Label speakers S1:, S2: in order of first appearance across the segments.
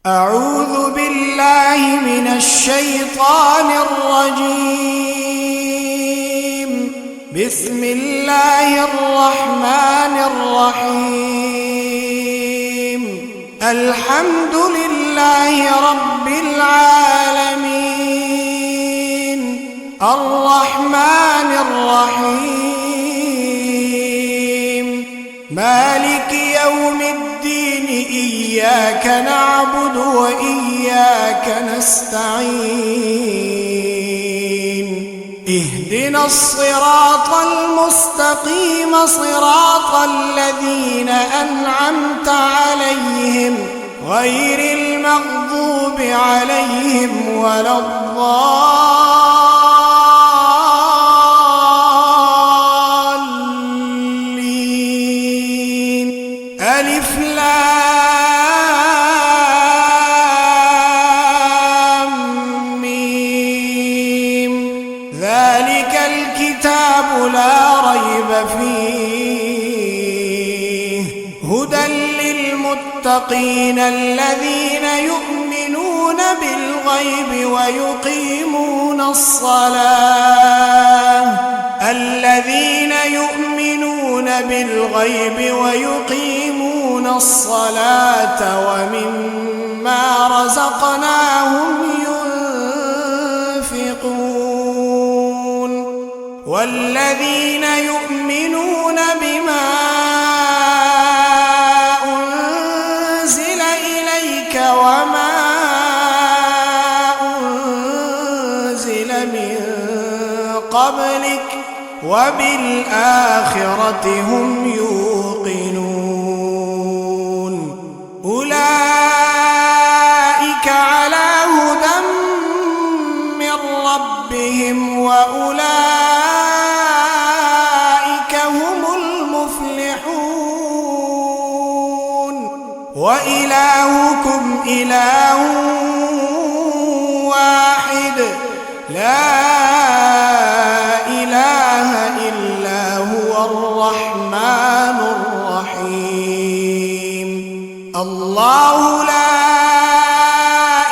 S1: أعوذ بالله من الشيطان الرجيم. بسم الله الرحمن الرحيم. الحمد لله رب العالمين، الرحمن الرحيم، مالك يوم الدين، إياك نعبد وإياك نستعين. اهدنا الصراط المستقيم، صراط الذين أنعمت عليهم غير المغضوب عليهم ولا الضالين. ألف لام ميم. ذلك الكتاب لا ريب فيه، هدى للمتقين الذين يؤمنون بالغيب ويقيمون الصلاة، الذين يؤمنون بالغيب ويقيمون الصلاة ومما رزقناهم ينفقون، والذين يؤمنون بما أنزل إليك وما أنزل من قبلك وبالآخرة هم يوقنون. أولئك على هدى من ربهم وأولئك هم المفلحون. وإلهكم إله واحد، لا إله إلا هو الرحمن الرحيم. الله لا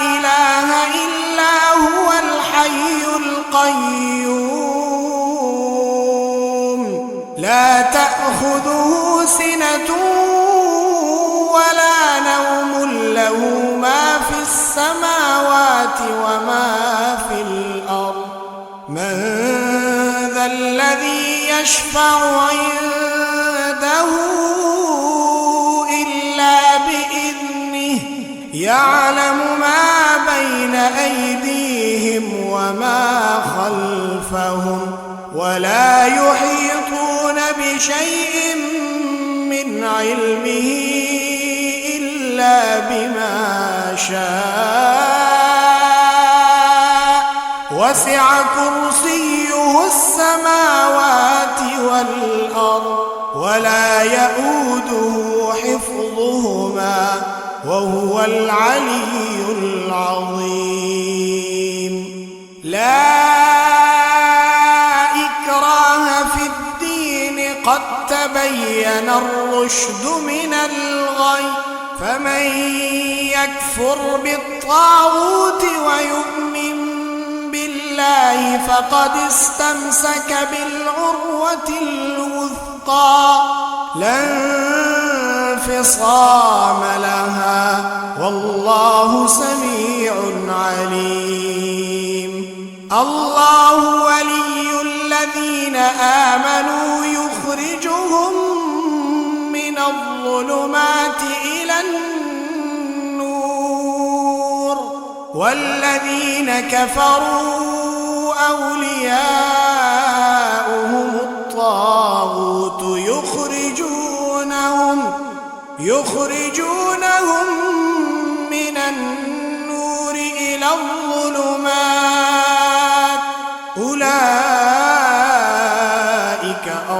S1: إله إلا هو الحي القيوم، لا تأخذه سنة ولا نوم، له ما في السماوات وما في الأرض. من ذا الذي يشفع عنده إلا بإذنه، يعلم ما بين أيديهم وما خلفهم، ولا يحيطون بشيء من علمه إلا بما شاء، وسع كرسيه السماوات والأرض، ولا يؤوده حفظهما، وهو العلي العظيم. لا إكراه في الدين، قد تبين الرشد من الغي، فمن يكفر بالطاغوت ويؤمن بالله فقد استمسك بالعروة الوثقى، لا انفصام لها، والله سميع عليم. الله ولي الذين آمنوا يخرجهم من الظلمات إلى النور، والذين كفروا أولياؤهم الطاغوت يخرجونهم من النور إلى الظلمات. أولئك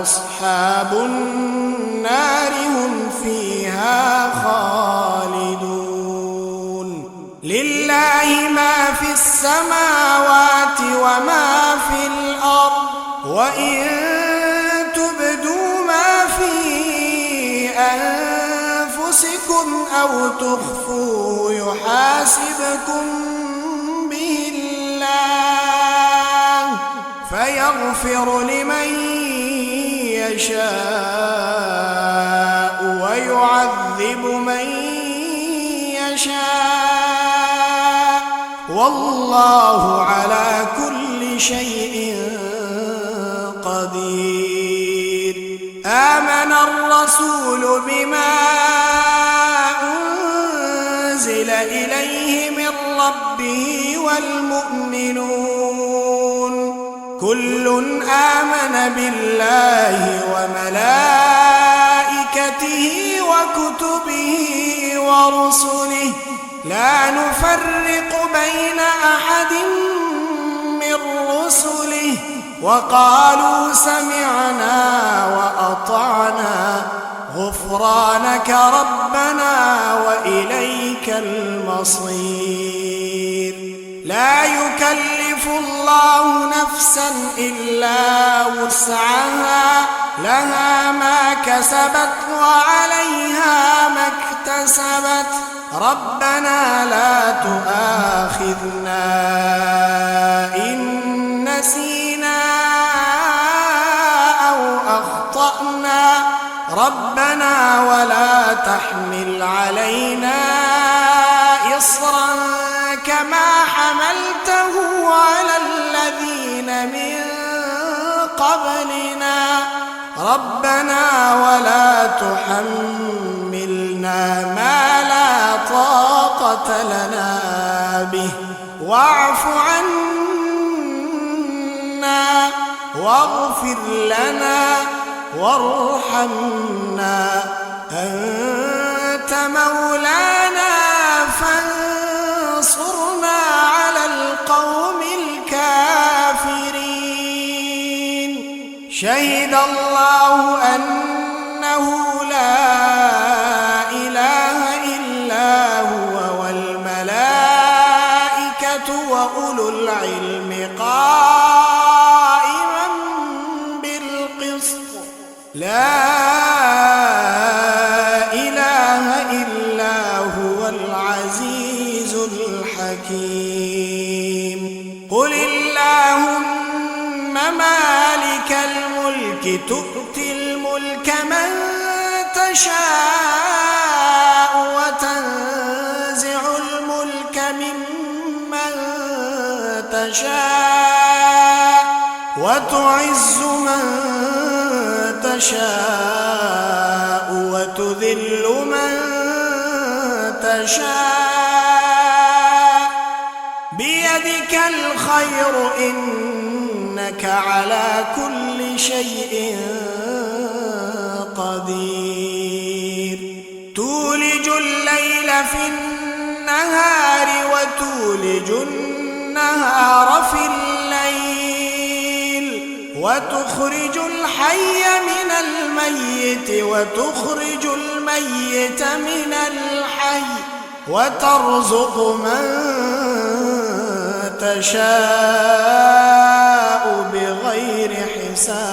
S1: أصحاب النار، هم فيها خالدون. لله ما في السماوات وما في الأرض، وإن تبدوا ما في أنفسكم أو تخفوه يحاسبكم به الله فيغفر لمن يشاء ويعذب من يشاء والله على كل شيء قدير. آمن الرسول بما أنزل إليه من ربه والمؤمنون كل آمن بالله وملائكته وكتبه ورسله لا نفرق بين أحد من رسله وقالوا سمعنا وأطعنا غفرانك ربنا وإليك المصير. لا يكلف الله نفسا إلا وسعها لها ما كسبت وعليها ما اكتسبت ربنا لا تؤاخذنا إن نسينا أو أخطأنا ربنا ولا تحمل علينا إصرا كما حملته على الذين من قبلنا ربنا ولا تحملنا ما لا طاقة لنا به واعف عنا واغفر لنا وارحمنا أنت مولانا فانصرنا على القوم الكافرين. شهد الله أنه لا إله إلا هو والملائكة وأولو العلم قائما بالقسط لا إله إلا هو العزيز الحكيم. قل اللهم مالك الملك تؤتي الملك من تشاء وتنزع الملك ممن تشاء وتعز من تشاء وتذل من تشاء بيدك الخير إنك على كل شيء قدير. تولج الليل في النهار وتولج النهار في الليل وتخرج الحي من الميت وتخرج الميت من الحي وترزق من تشاء بغير حساب.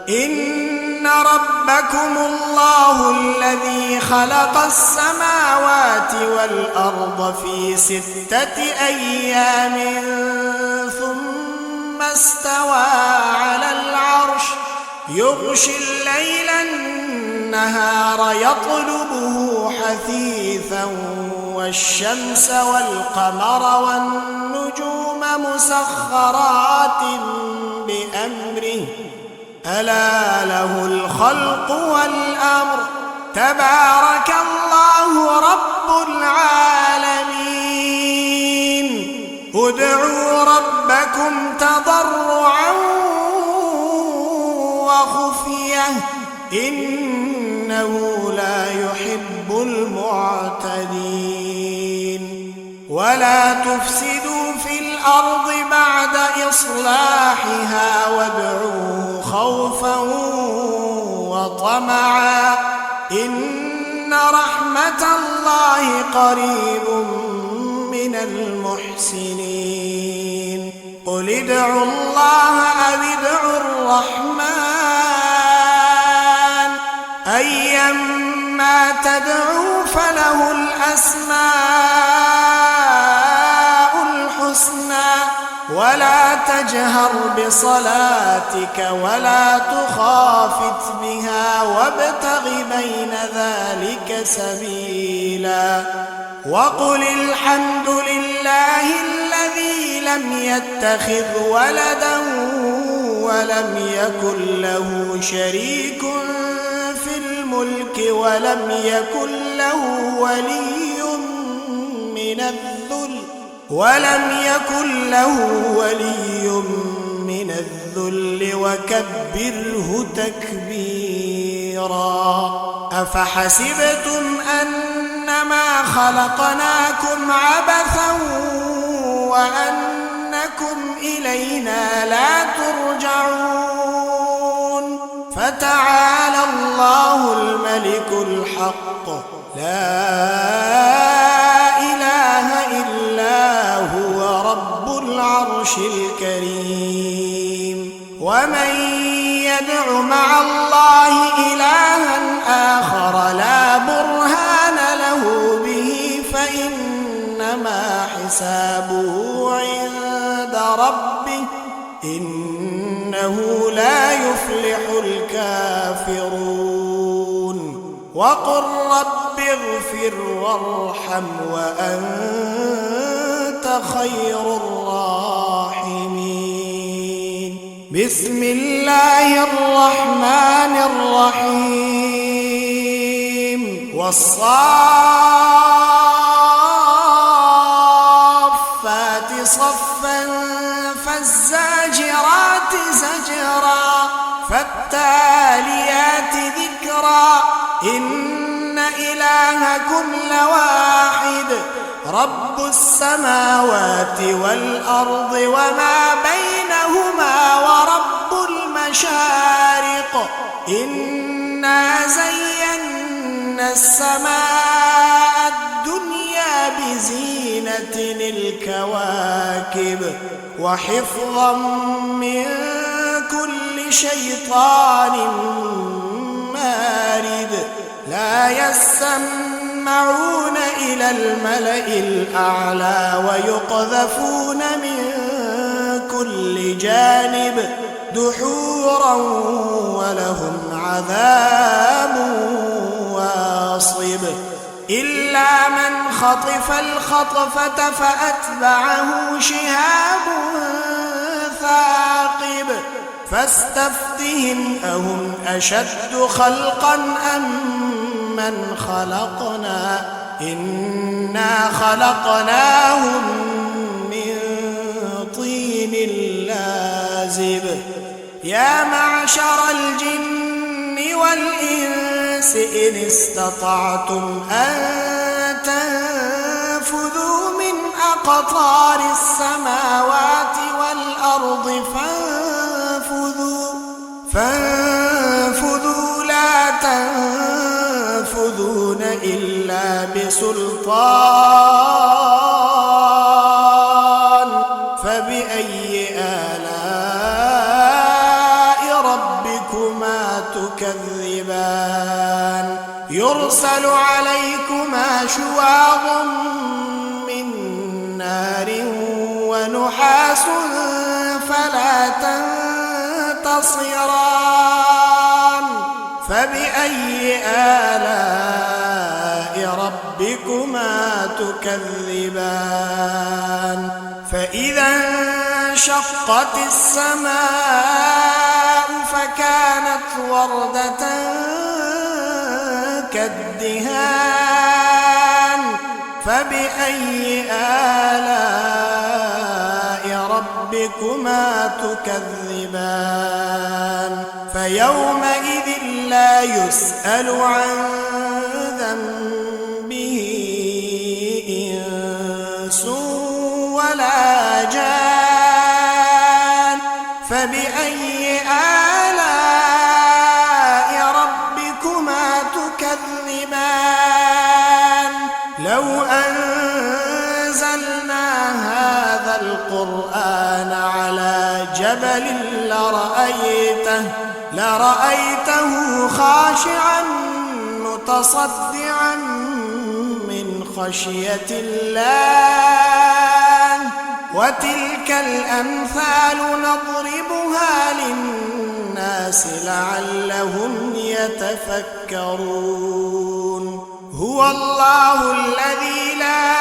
S1: إن ربكم الله الذي خلق السماوات والأرض في 6 أيام ثم استوى على العرش يغشي الليل النهار يطلبه حثيثا والشمس والقمر والنجوم مسخرات بأمره ألا له الخلق والأمر تبارك الله رب العالمين. ادعوا ربكم تضرعا وخفية إنه لا يحب المعتدين. ولا تفسدوا في الأرض بعد إصلاحها وادعوه خوفا وطمعا إن رحمة الله قريب من المحسنين. قل ادعوا الله أو ادعوا الرحمن أيما تدعو فله الأسماء الحسنى ولا تجهر بصلاتك ولا تخافت بها وابتغ بين ذلك سبيلا وقل الحمد لله الذي لم يتخذ ولدا ولم يكن له شريك في الملك ولم يكن له ولي من الذل وكبره تكبيرا أفحسبتم أنما خلقناكم عبثا وأنكم إلينا لا ترجعون فتعالى الله الملك الحق لا إله إلا هو رب العرش الكريم ومن يدع مع الله إلها آخر لا برهان له به فإنما حسابه عند ربه إنه لا يفلح الكافرون وقل رب اغفر وارحم وأنت خير الراحمين بسم الله الرحمن الرحيم والصافات صفا فالزاجرات زجرا فالتاليات ذكرا إن إلهكم لواحد رب السماوات والأرض وما بينهما ورب المشارق إنا زينا السماء الدنيا بزينة الكواكب وحفظا من كل شيطان مارد لا يسمعون إلى الملأ الأعلى ويقذفون من كل جانب دحورا ولهم عذاب واصب إلا من خطف الخطفة فأتبعه شهاب ثاقب فاستفتهم أهم أشد خلقا أم من خلقنا إنا خلقناهم من طين لازب يا معشر الجن والإنس إن استطعتم أن تنفذوا من أقطار السماوات والأرض فانفذوا لا تنفذون إلا بسلطان فبأي آلاء ربكما تكذبان يرسل عليكما شواظ من نار ونحاس فلا تنتصران فبأي آلاء ربكما تكذبان فإذا انشقت السماء فكانت وردة كالدهان فبأي آلاء ربكما تكذبان فيومئذ لا يسأل عن ذنبه إنس ولا جان فبأي آلاء ربكما تكذبان لو أنزلنا هذا القرآن على جبل لرأيته خاشعا متصدعا من خشية الله وتلك الأمثال نضربها للناس لعلهم يتفكرون هو الله الذي لا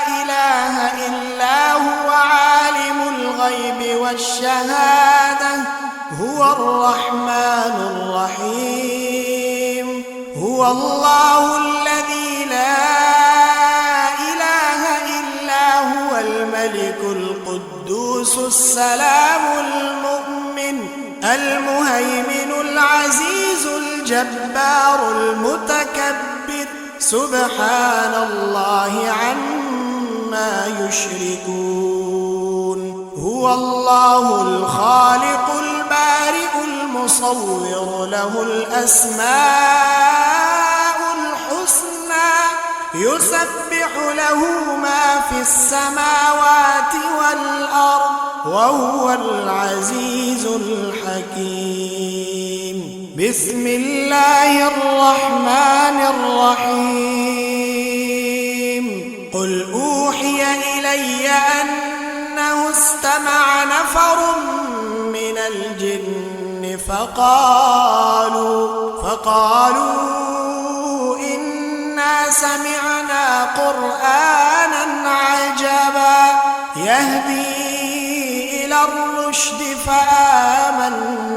S1: إله إلا هو عالم الغيب والشهادة هو الرحمن الرحيم هو الله الذي لا إله إلا هو الملك القدوس السلام المؤمن المهيمن العزيز الجبار المتكبر سبحان الله عما يشركون هو الله الخالق البارئ المصور له الأسماء الحسنى يسبح له ما في السماوات والأرض وهو العزيز الحكيم بسم الله الرحمن الرحيم قل أوحي إلي أنه استمع نفر من الجن فقالوا إنا سمعنا قرآنا عجبا يهدي إلى الرشد فآمنا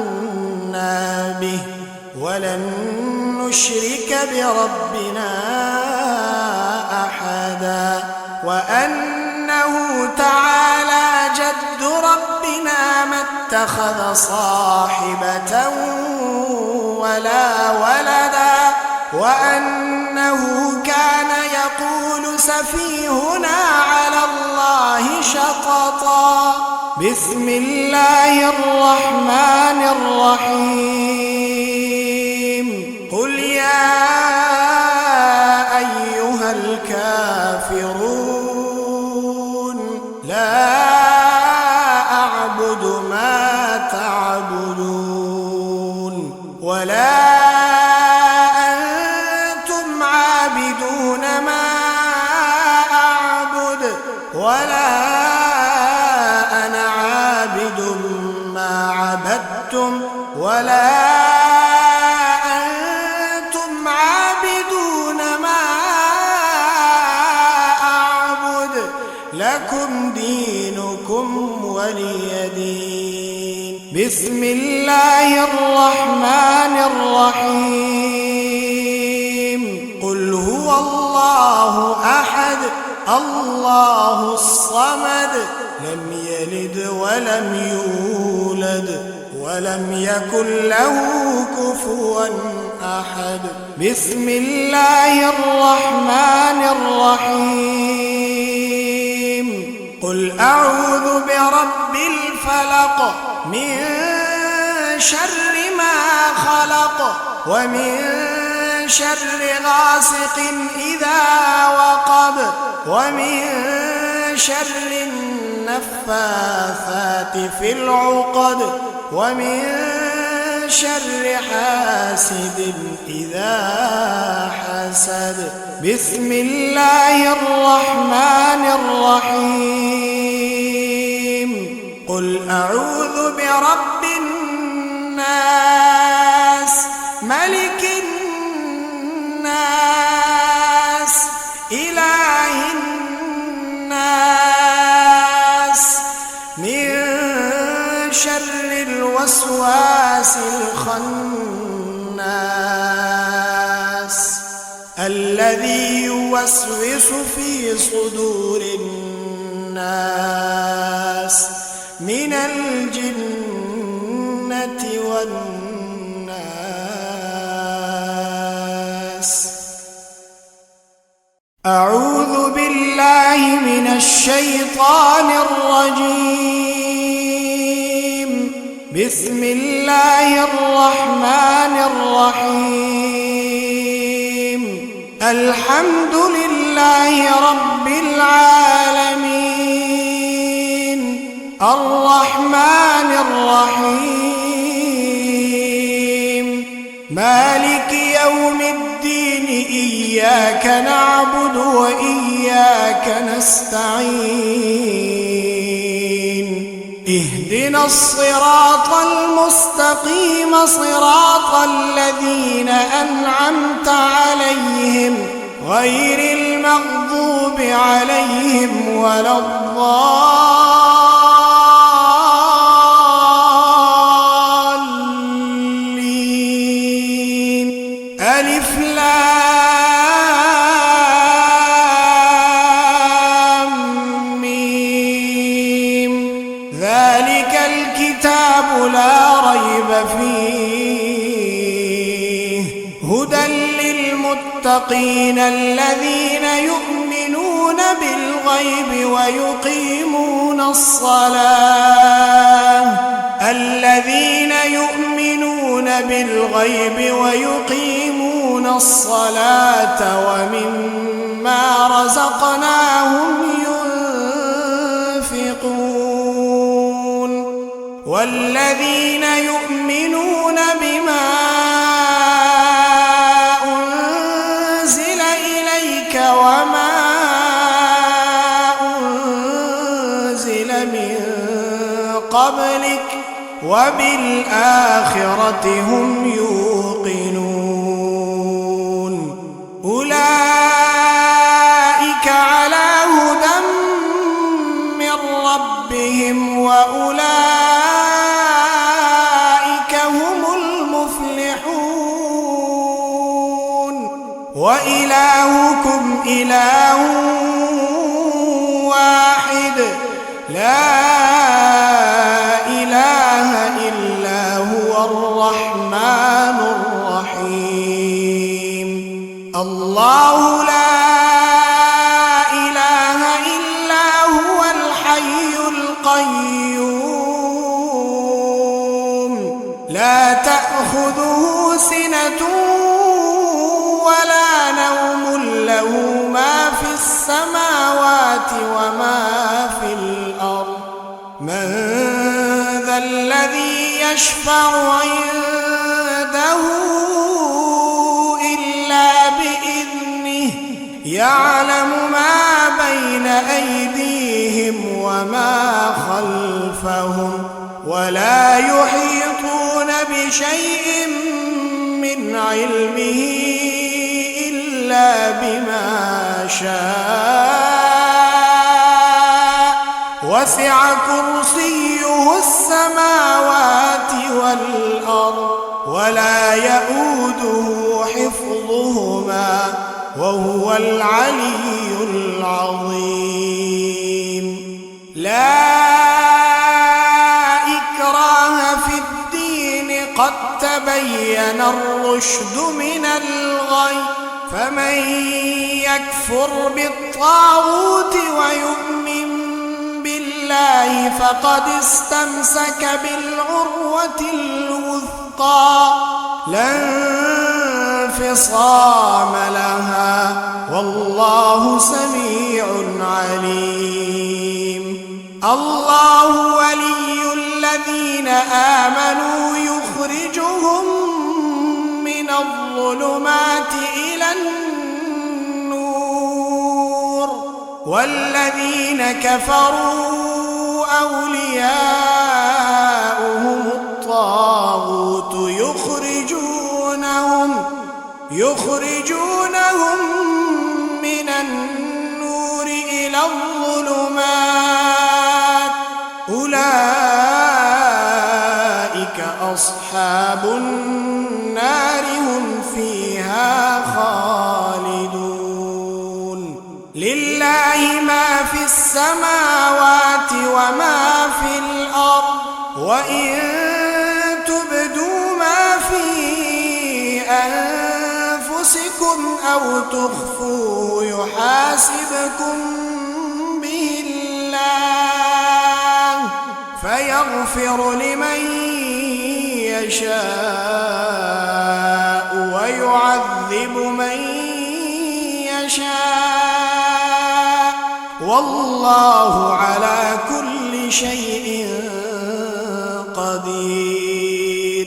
S1: به ولن نشرك بربنا أحدا وأنه تعالى جد ربنا ما اتخذ صاحبة ولا ولدا وأنه كان يقول سفيهنا على الله شططا بسم الله الرحمن الرحيم قل يا أيها الكافرون لا أعبد ما تعبدون ولا أنتم عابدون ما أعبد ولا أنا عابد ما عبدتم ولا أنتم عابدون ما أعبد لكم دينكم ولي دين بسم الله الرحمن الرحيم قل هو الله أحد الله الصمد لم يلد ولم يولد ولم يكن له كفوا أحد بسم الله الرحمن الرحيم قل أعوذ برب الفلق من شر ما خلق ومن شر غاسق إذا وقب ومن شر النفاثات في العقد ومن شر حاسد إذا حسد بسم الله الرحمن الرحيم قل أعوذ برب الناس ملك الناس إله الناس من شر الوسواس الخناس الذي يوسوس في صدور الناس من الجنة والناس أعوذ بالله من الشيطان الرجيم بسم الله الرحمن الرحيم الحمد لله رب العالمين الرحمن الرحيم مالك يوم الدين إياك نعبد وإياك نستعين اهدنا الصراط المستقيم صراط الذين أنعمت عليهم غير المغضوب عليهم ولا الضالين. ألف لام ميم ذلك الكتاب لا ريب فيه هدى للمتقين الذين يؤمنون بالغيب ويقيمون الصلاة ومما رزقناهم ينفقون والذين يؤمنون بما أنزل إليك وما أنزل من قبلك وبالآخرة هم يوقنون أولئك على هدى من ربهم وأولئك هم المفلحون وإلهكم إله واحد لا إله إلا هو الرحمن الرحيم الله لا إله إلا هو الحي القيوم لا تأخذه سنة ولا نوم له ما في السماوات وما في الأرض من ذا الذي يشفع عنده إلا بإذنه يعلم ما بين أيديهم وما خلفهم ولا يحيطون بشيء من علمه إلا بما شاء وسع كرسيه السماوات والأرض ولا يؤوده حفظهما وهو العلي العظيم لا إكراه في الدين قد تبين الرشد من الغي فمن يكفر بالطاغوت ويؤمن بالله فقد استمسك بالعروة الوثقى لا انفصام لها والله سميع عليم الله ولي الذين آمنوا يخرجهم من الظلمات إلى النور والذين كفروا أولياؤهم الطاغوت يخرجونهم من النور إلى الظلمات أولئك أصحاب النار هم فيها خالدون لله ما في السماوات وما في الأرض وإن تبدوا ما في أنفسكم أو تخفوه يحاسبكم به الله فيغفر لمن يشاء ويعذب من يشاء والله على كل شيء قدير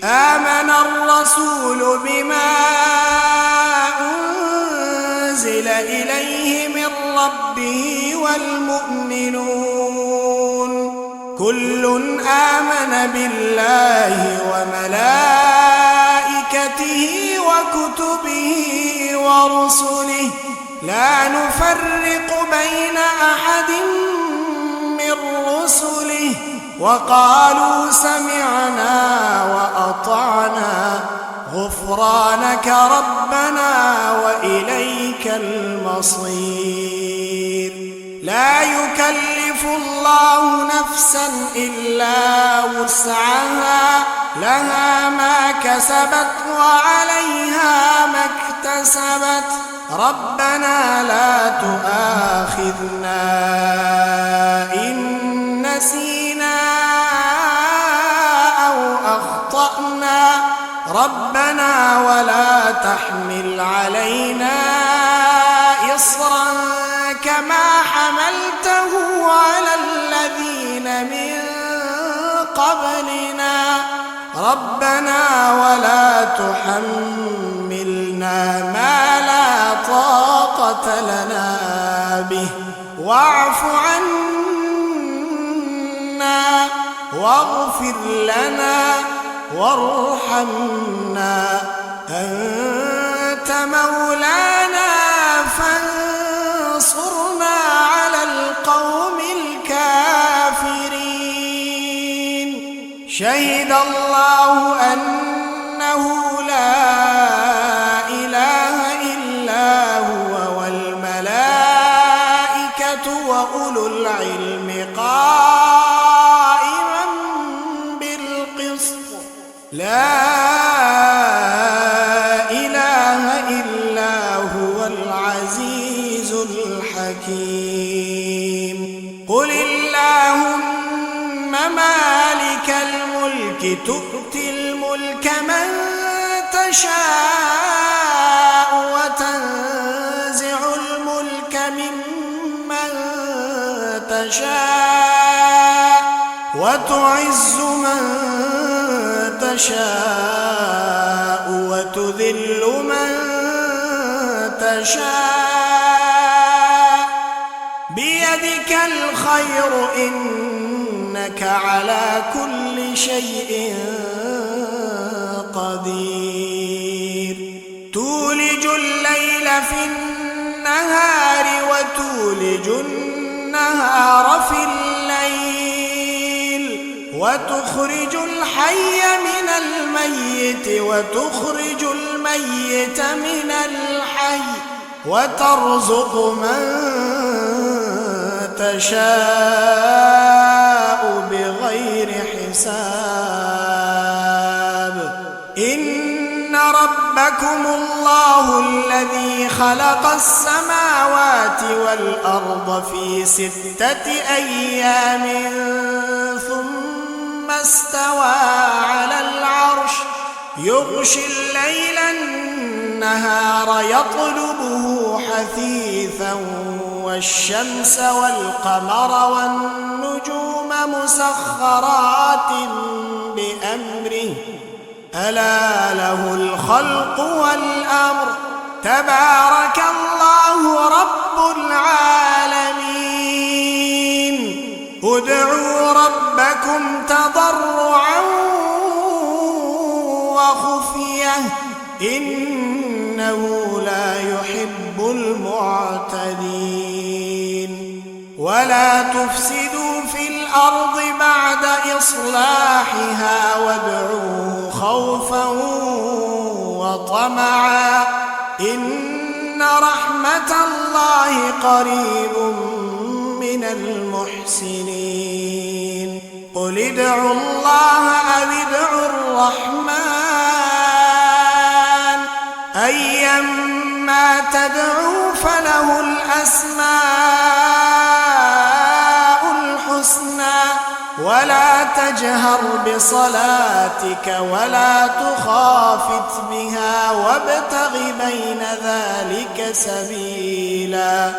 S1: آمن الرسول بما إليه من ربه والمؤمنون كل آمن بالله وملائكته وكتبه ورسله لا نفرق بين أحد من رسله وقالوا سمعنا وأطعنا غفرانك ربنا وإليك المصير لا يكلف الله نفسا إلا وسعها لها ما كسبت وعليها ما اكتسبت ربنا لا تؤاخذنا إن نسينا أو أخطأنا ربنا ولا تحمل علينا إصرا كما حملته على الذين من قبلنا ربنا ولا تحملنا ما لا طاقة لنا به واعف عنا واغفر لنا وارحمنا أنت مولانا فانصرنا على القوم الكافرين شهد الله أنه لا إله إلا هو والملائكة وأولو العلم قائما بالقسط لا إله إلا هو العزيز الحكيم قل اللهم مالك الملك تؤتي الملك من تشاء وتنزع الملك ممن تشاء وتعز من تشاء وتذل من تشاء بيدك الخير إنك على كل شيء قدير تولج الليل في النهار وتولج النهار في الليل وتخرج الحي من الميت وتخرج الميت من الحي وترزق من تشاء بغير حساب إن ربكم الله الذي خلق السماوات والأرض في 6 أيام ثم استوى على العرش يغشي الليل النهار يطلبه حثيثا والشمس والقمر والنجوم مسخرات بأمره ألا له الخلق والأمر تبارك الله رب العالمين ادعوا ربكم تضرعا وخفية إنه لا يحب المعتدين ولا تفسدوا في الأرض بعد إصلاحها وادعوه خوفا وطمعا إن رحمة الله قريب من المحسنين قل ادعوا الله أو ادعوا الرحمن أيما تدعوا فله الأسماء الحسنى ولا تجهر بصلاتك ولا تخافت بها وابتغ بين ذلك سبيلا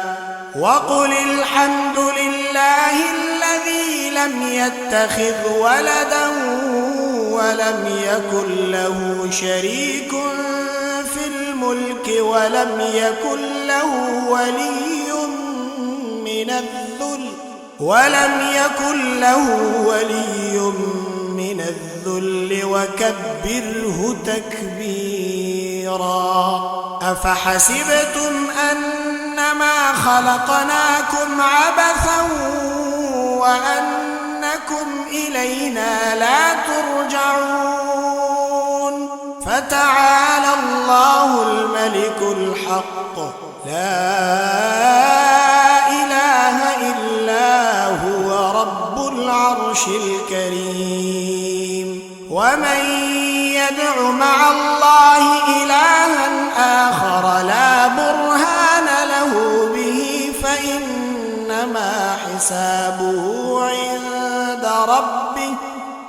S1: وقل الحمد لله الذي لم يتخذ ولدا ولم يكن له شريك في الملك الملك ولم يكن له ولي من الذل وكبره تكبيرا. أفحسبتم أنما خلقناكم عبثا وأنكم إلينا لا ترجعون فتعالى الله الملك الحق لا إله إلا هو رب العرش الكريم. ومن يدع مع الله إلها آخر لا برهان له به فإنما حسابه عند ربه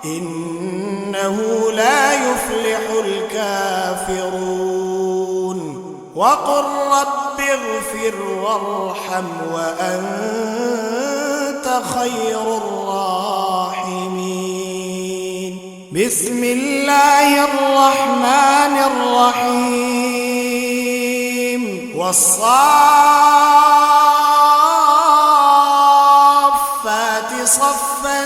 S1: إنه لا يفلح الكافرون. وقل رب اغفر وارحم وأنت خير الراحمين. بسم الله الرحمن الرحيم. والصافات صفا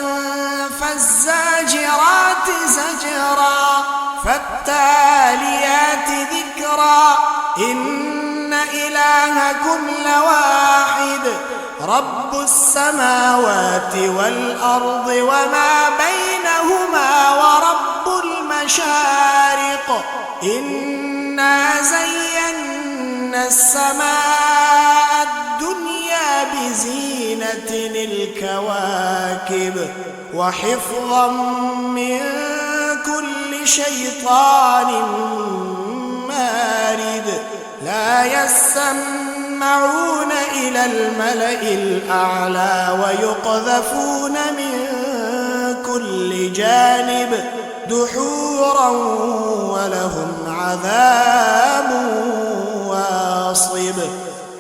S1: فالزاجرات زجرا فالتاليات ذكرا إن إلهكم لواحد رب السماوات والأرض وما بينهما ورب المشارق إنا زينا السماء الدنيا بزينة الكواكب وحفظا من كل شيطان مارد لا يسمعون إلى الملأ الأعلى ويقذفون من كل جانب دحورا ولهم عذاب واصب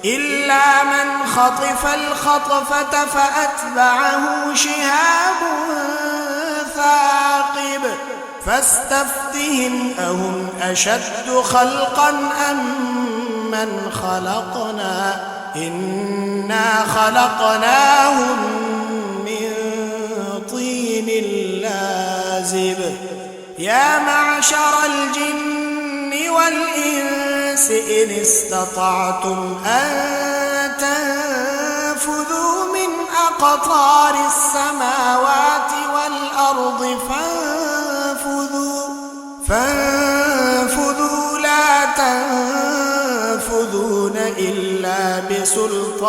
S1: إلا من خطف الخطفة فأتبعه شهاب ثاقب فاستفتهم أهم أشد خلقا أم من خلقنا إنا خلقناهم من طين لازب. يا معشر الجن والإنس إن استطعتم أن تنفذوا من أقطار السماوات والأرض فانفذوا لا تنفذون إلا بسلطان.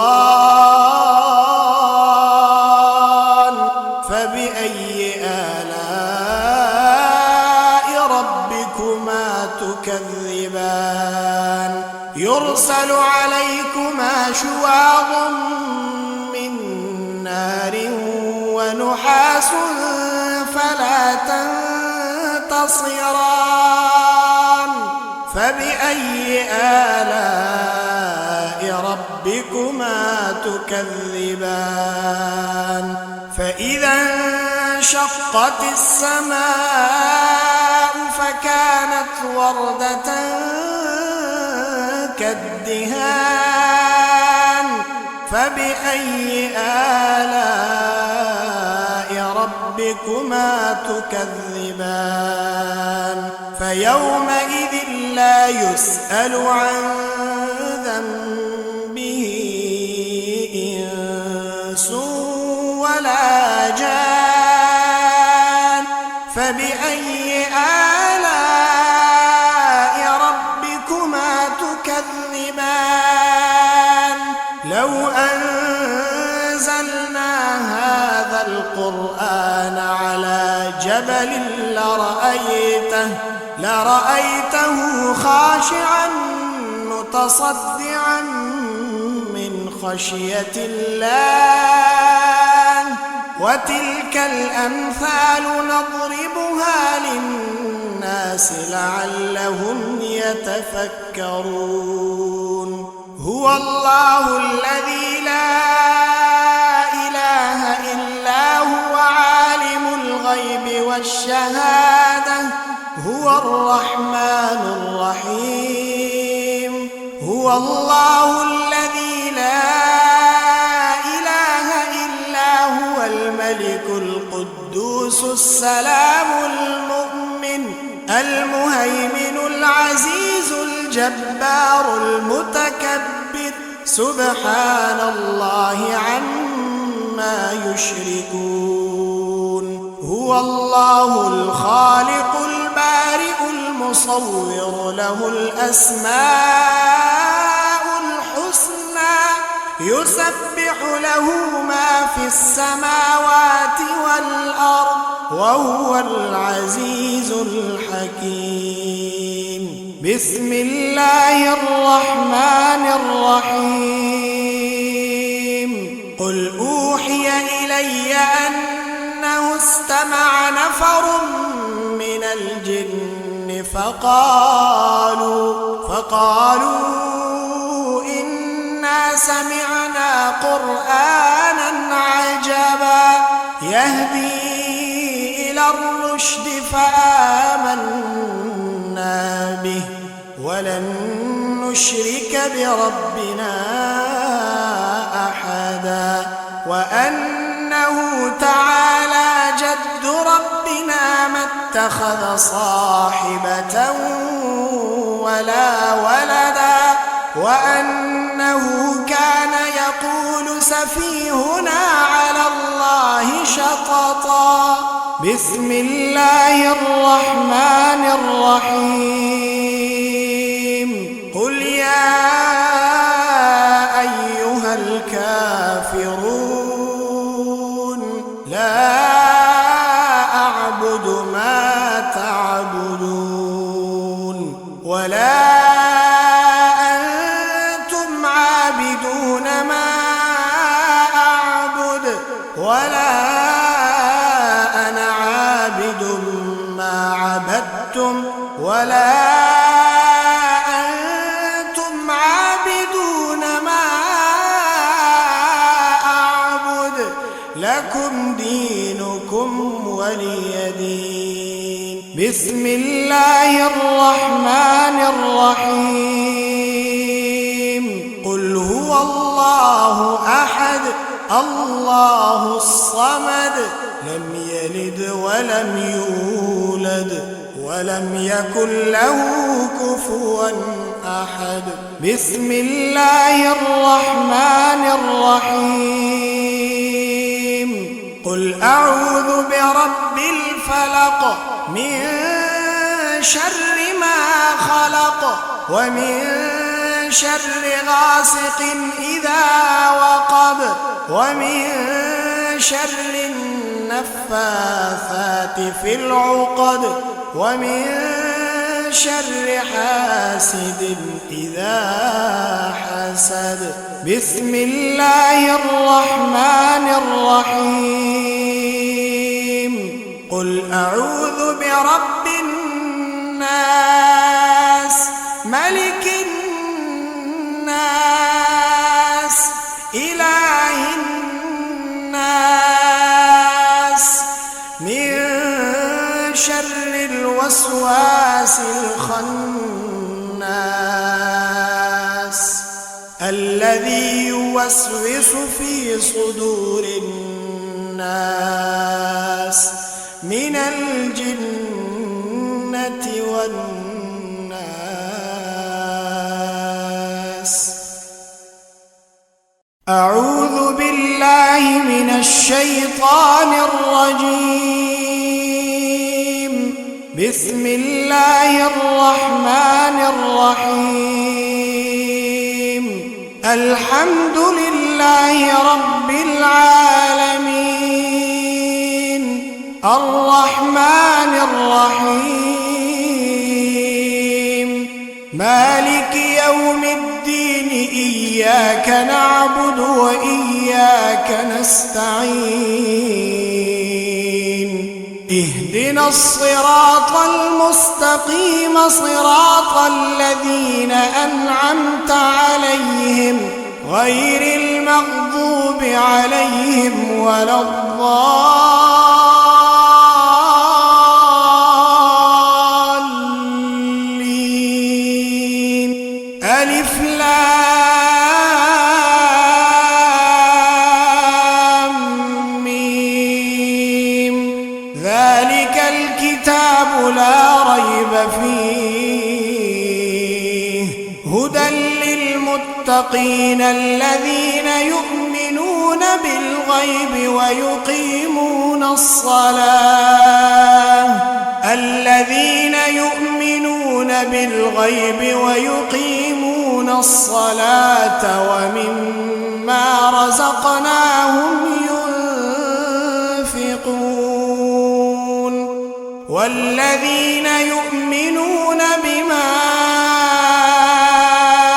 S1: فبأي آلاء ربكما تكذبان. يرسل عليكما شواظ من نار ونحاس فلا تنتصران. فبأي آلاء ربكما تكذبان. فإذا انشقت السماء فكانت وردة كالدهان. فبأي آلاء ربكما تكذبان. فيومئذ لا يسأل عن ذنبه إنس ولا جان. فبأي آلاء ربكما تكذبان. لو أنزلنا هذا القرآن على جبل لرأيته خاشعا متصدعا من خشية الله. وتلك الأمثال نضربها للناس لعلهم يتفكرون. هو الله الذي لا إله إلا هو عالم الغيب والشهادة هو الرحمن الرحيم. الله الذي لا إله إلا هو الملك القدوس السلام المؤمن المهيمن العزيز الجبار المتكبر سبحان الله عما يشركون. هو الله الخالق البارئ المصور له الأسماء الحسنى يسبح له ما في السماوات والأرض وهو العزيز الحكيم. بسم الله الرحمن الرحيم. قل أوحي إلي أنه استمع نفر من الجن فقالوا إنا سمعنا قرآنا عجبا يهدي إلى الرشد فآمنا به ولن نشرك بربنا أحدا وأنه تعالى جد ربنا ما اتخذ صاحبة ولا ولدا وأنه كان يقول سفيهنا على الله شططا. بسم الله الرحمن الرحيم. قل يا أيها الكافرون لا أعبد ما تعبدون ولا أنتم عابدون ما أعبد ولا أنا عابد ما عبدتم ولا أنتم عابدون ما أعبد لكم دينكم ولي دين. بسم الله الرحمن الرحيم. قل هو الله أحد الله الصمد لم يلد ولم يولد ولم يكن له كفوا أحد. بسم الله الرحمن الرحيم. قل أعوذ برب الفلق من شر ما خلق ومن شر غاسق إذا وقب ومن شر النفاثات في العقد ومن شر حاسد إذا حسد. بسم الله الرحمن الرحيم. قل أعوذ برب الناس ملك الناس إله الناس من شر الوسواس الخناس الذي يوسوس في صدور الناس من الجنة والناس. أعوذ بالله من الشيطان الرجيم. بسم الله الرحمن الرحيم. الحمد لله رب العالمين الرحمن الرحيم مالك يوم الدين إياك نعبد وإياك نستعين اهدنا الصراط المستقيم صراط الذين أنعمت عليهم غير المغضوب عليهم ولا الضالين. ألف لام للمتقين الذين يؤمنون بالغيب ويقيمون الصلاة ومما رزقناهم ينفقون والذين يؤمنون بما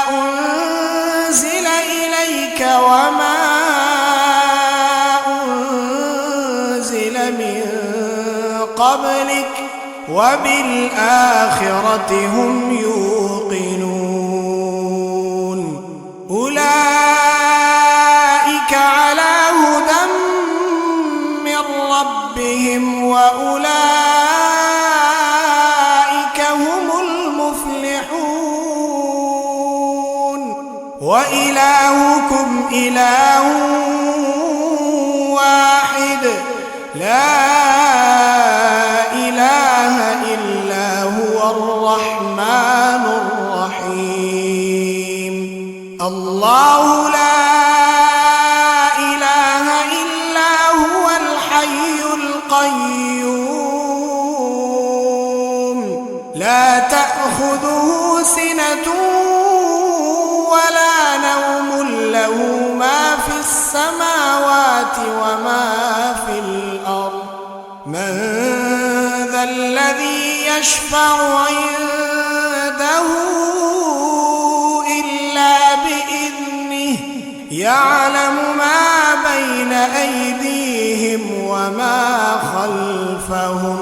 S1: أنزل إليك وما أنزل من قبلك وبالآخرة هم يوقنون أولئك على هدى من ربهم وأولئك هم المفلحون وإلهكم إله واحد لا إله إلا هو الرحمن الرحيم الله لا إله إلا هو الحي القيوم لا تأخذه سنة ولا نوم له ما في السماوات وما في الأرض من ذا الذي يشفع عنده إلا بإذنه يعلم ما بين أيديهم وما خلفهم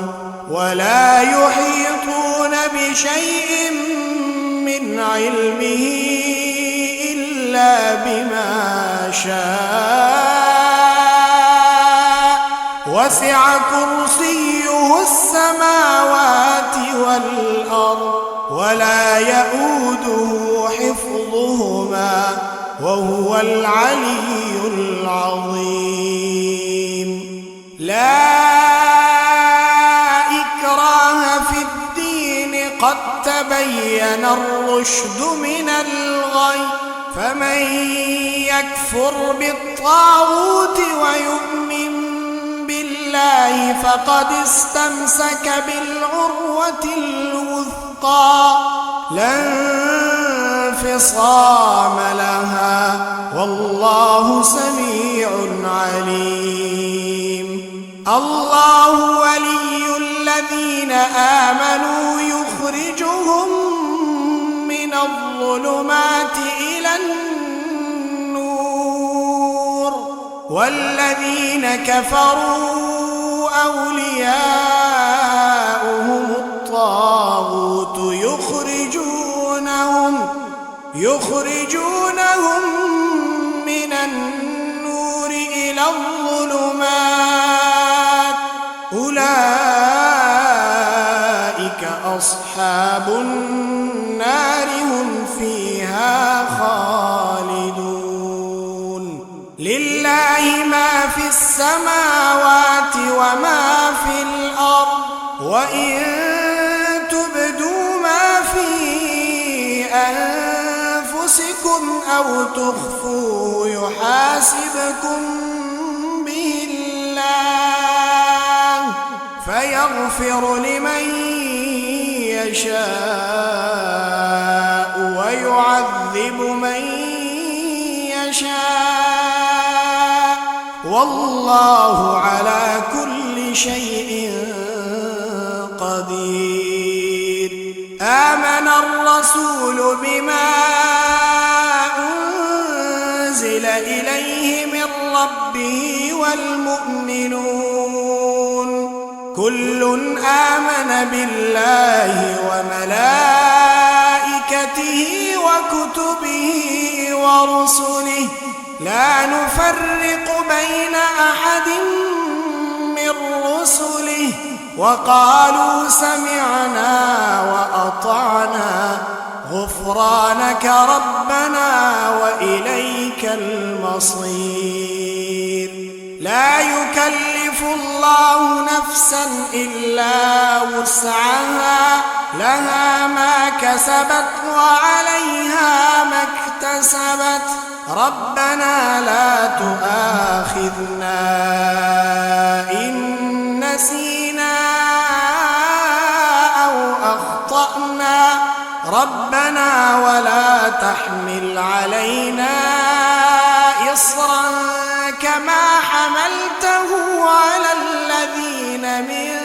S1: ولا يحيطون بشيء من علمه إلا بما شاء وسع كرسيه السماوات والأرض ولا يؤوده حفظهما وهو العلي العظيم لا إكراه في الدين قد تبين الرشد من الغي فمن يكفر بالطاغوت ويؤمن بالله فقد استمسك بالعروة الوثقى لا انفصام لها والله سميع عليم الله ولي الذين آمنوا يخرجهم من الظلمات إلى النور والذين كفروا أولياؤهم الطاغوت يخرجونهم من النور إلى الظلمات أولئك أصحاب النار هم فيها خالدون لله ما في السماوات وما في الأرض وإن تبدوا ما في أنفسكم أو تخفوه يحاسبكم به الله فيغفر لمن يشاء ويعذب من يشاء والله على كل شيء قدير آمن الرسول بما أنزل إليه من ربه والمؤمنون كل آمن بالله وملائكته وكتبه ورسله لا نفرق بين أحد من رسله وقالوا سمعنا وأطعنا غفرانك ربنا وإليك المصير لا يكلف الله نفسا إلا وسعها لها ما كسبت وعليها ما اكتسبت اكتسبت ربنا لا تؤاخذنا إن نسينا أو أخطأنا ربنا ولا تحمل علينا إصرا كما حملته على الذين من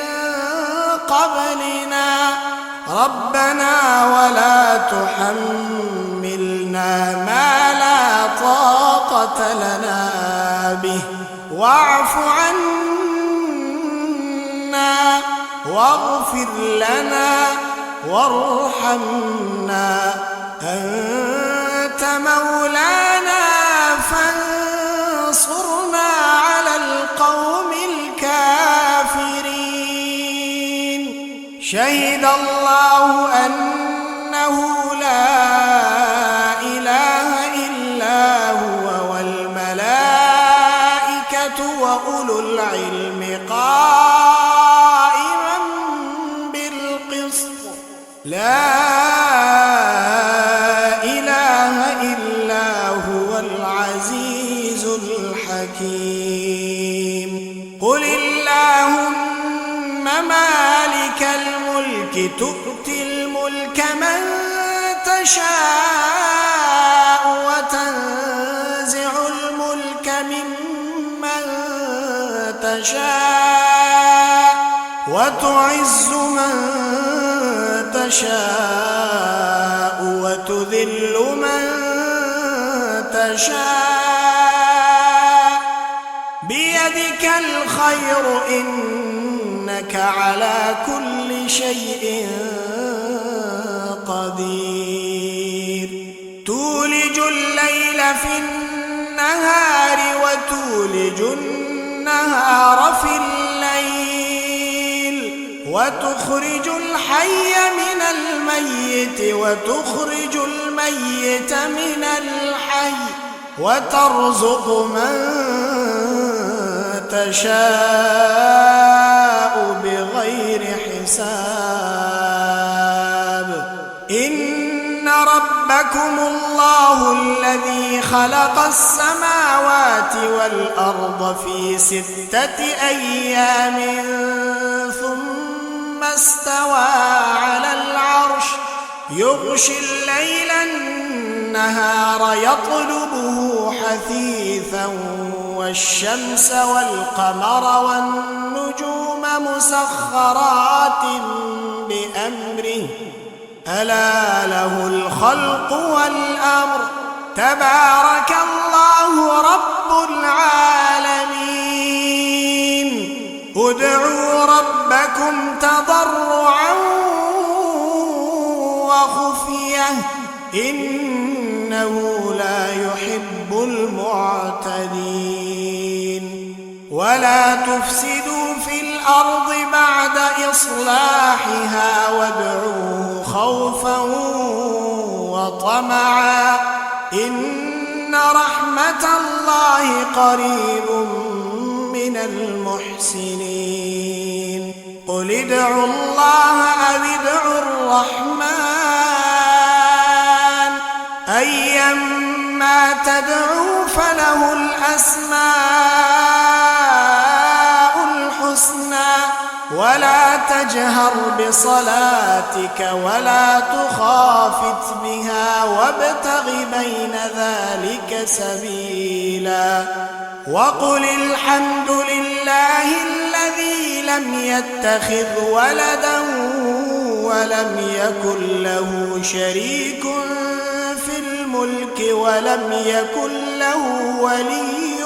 S1: قبلنا ربنا ولا تحملنا ما لا طاقة لنا به واعف عنا واغفر لنا وارحمنا أنت مولانا فانصرنا على القوم الكافرين شهد الله أنه لا إله إلا هو والملائكة وأولو العلم قائما بالقسط لا إله إلا هو العزيز الحكيم قل اللهم مالك الملك تؤتي الملك من تشاء وتنزع الملك ممن تشاء وتعز من تشاء وتذل من تشاء بيدك الخير إنك على كل شيء قدير تولج الليل في النهار وتولج النهار في الليل وتخرج الحي من الميت وتخرج الميت من الحي وترزق من تشاء بغير حساب إن ربكم الله الذي خلق السماوات والأرض في 6 أيام ثم استوى على العرش يغشي الليل النهار يطلبه حثيثا والشمس والقمر والنجوم مسخرات بأمره ألا له الخلق والأمر تبارك الله رب العالمين ادعوا ربكم تضرعا وخفية إنه لا يحب المعتدين ولا تفسدوا في الأرض بعد إصلاحها وادعوه خوفا وطمعا إن رحمة الله قريب من المحسنين قل ادعوا الله أو ادعوا الرحمن أيما تدعوا فله الأسماء الحسنى ولا تجهر بصلاتك ولا تخافت بها وابتغ بين ذلك سبيلا وقل الحمد لله الذي لم يتخذ ولدا ولم يكن له شريك في الملك ولم يكن له ولي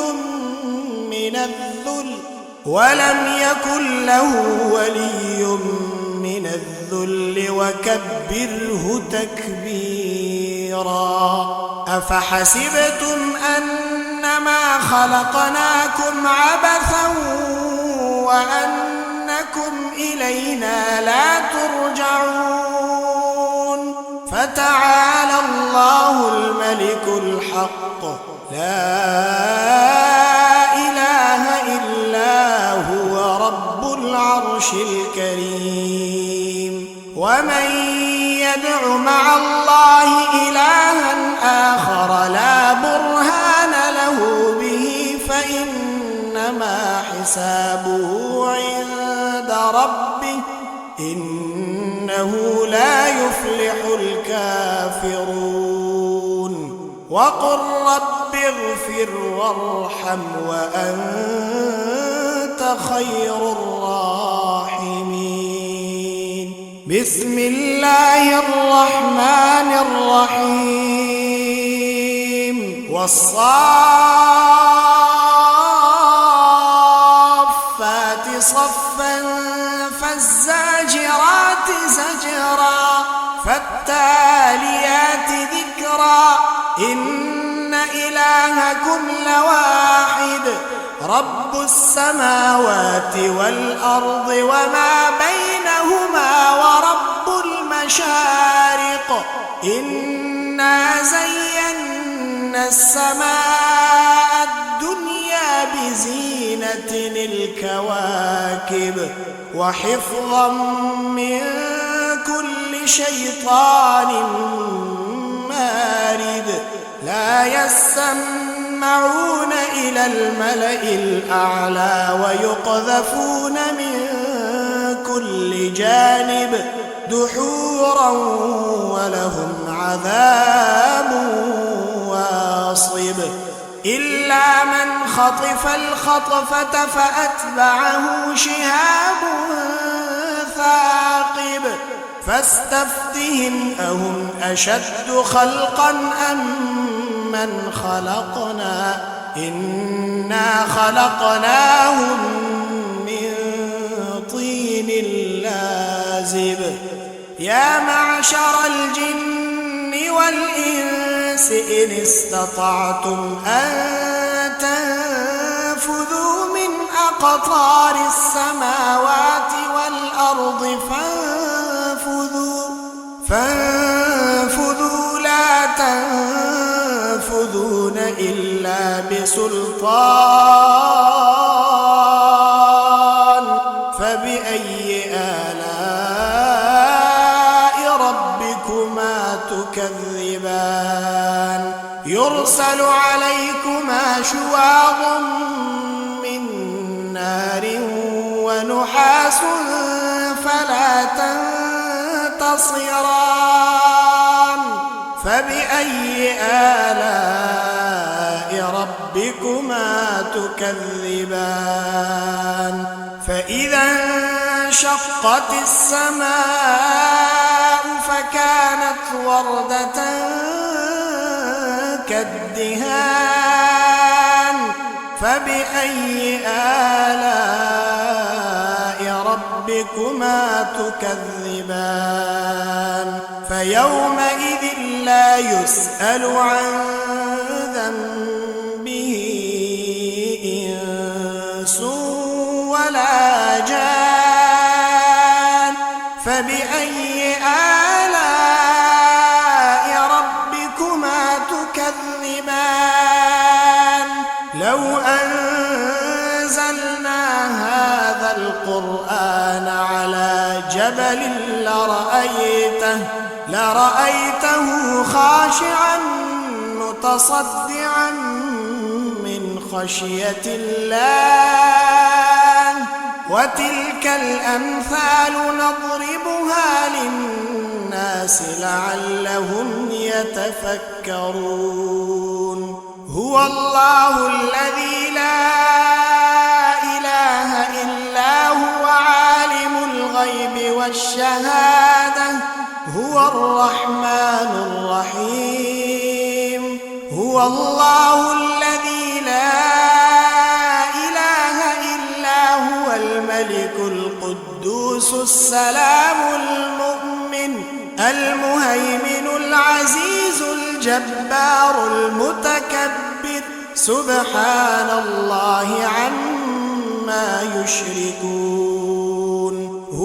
S1: من الذل وكبره تكبيرا أفحسبتم أنما خلقناكم عبثا وأنكم إلينا لا ترجعون فتعالى الله الملك الحق لا إله إلا هو رب العرش الكريم ومن يدع مع الله إلها آخر حسابه عند ربه إنه لا يفلح الكافرون وقل رب اغفر وارحم وأنت خير الراحمين بسم الله الرحمن الرحيم والصافات صفا فالزاجرات زجرا فالتاليات ذكرا إن إلهكم لواحد رب السماوات والأرض وما بينهما ورب المشارق إنا زينا السماء الدنيا بزينة الكواكب وحفظا من كل شيطان مارد لا يسمعون إلى الملأ الأعلى ويقذفون من كل جانب دحورا ولهم عذاب واصب إلا من خطف الخطفة فأتبعه شهاب ثاقب فاستفتهم أهم أشد خلقا أم من خلقنا إنا خلقناهم من طين لازب يا معشر الجن والإنس إن استطعتم أن تنفذوا من أقطار السماوات والأرض فانفذوا لا تنفذون إلا بسلطان فبأي آلاء ربكما تكذبان يرسل عليكما شواظ من نار ونحاس فلا تنتصران فبأي آلاء ربكما تكذبان فإذا انشقت السماء فكانت وردة كالدهان فبأي آلاء ربكما تكذبان فيومئذ لا يسأل عن ذنبه إنس ولا جان فبأي آلاء ربكما تكذبان لو أنزلنا هذا القرآن على جبل لرأيته خاشعا متصدعا من خشية الله وتلك الأمثال نضربها للناس لعلهم يتفكرون هو الله الذي لا إله إلا هو عالم الغيب والشهادة هو الرحمن الرحيم هو الله الذي لا إله إلا هو الملك القدوس السلام المؤمن المهيمن العزيز الجبار المتكبر سبحان الله عما يشركون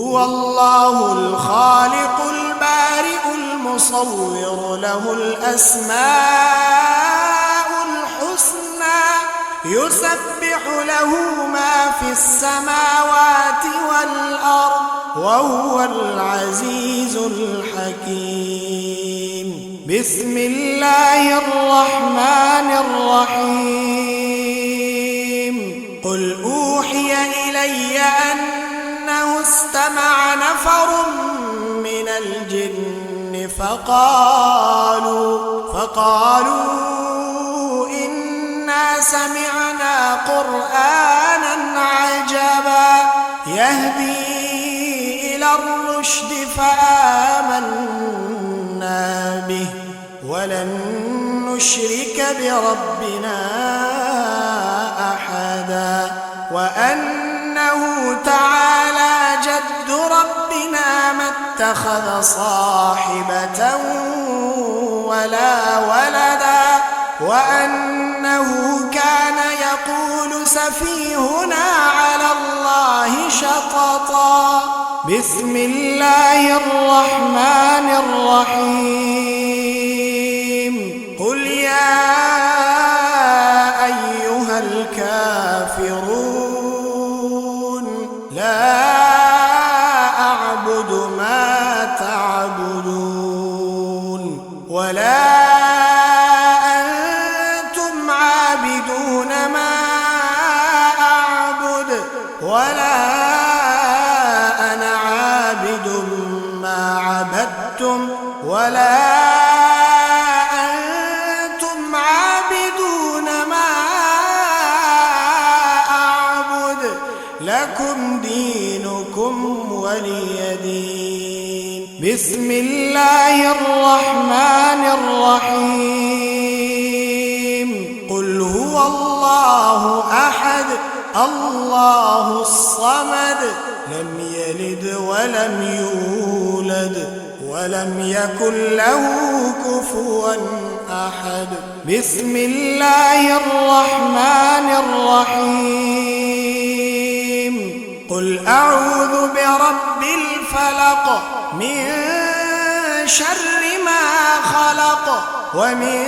S1: هو الله الخالق البارئ المصور له الأسماء الحسنى يسبح له ما في السماوات والأرض وهو العزيز الحكيم بسم الله الرحمن الرحيم قل أوحي أوحي أنه استمع نفر من الجن فقالوا إنا سمعنا قرآنا عجبا يهدي إلى الرشد فآمنا به ولن نشرك بربنا أحدا وأنه تعالى جد ربنا ما اتخذ صاحبة ولا ولدا وأنه كان يقول سفيهنا على الله شططا بسم الله الرحمن الرحيم قل يا أيها الكافرون لا أعبد ما تعبدون ولا أنتم عابدون ما أعبد ولا أنا عابد ما عبدتم ولا أنتم عابدون ما أعبد لكم دينكم ولي دين بسم الله الرحمن الرحيم قل هو الله أحد الله الصمد لم يلد ولم يولد ولم يكن له كفوا أحد بسم الله الرحمن الرحيم قل أعوذ برب الفلق من شر ما خلق ومن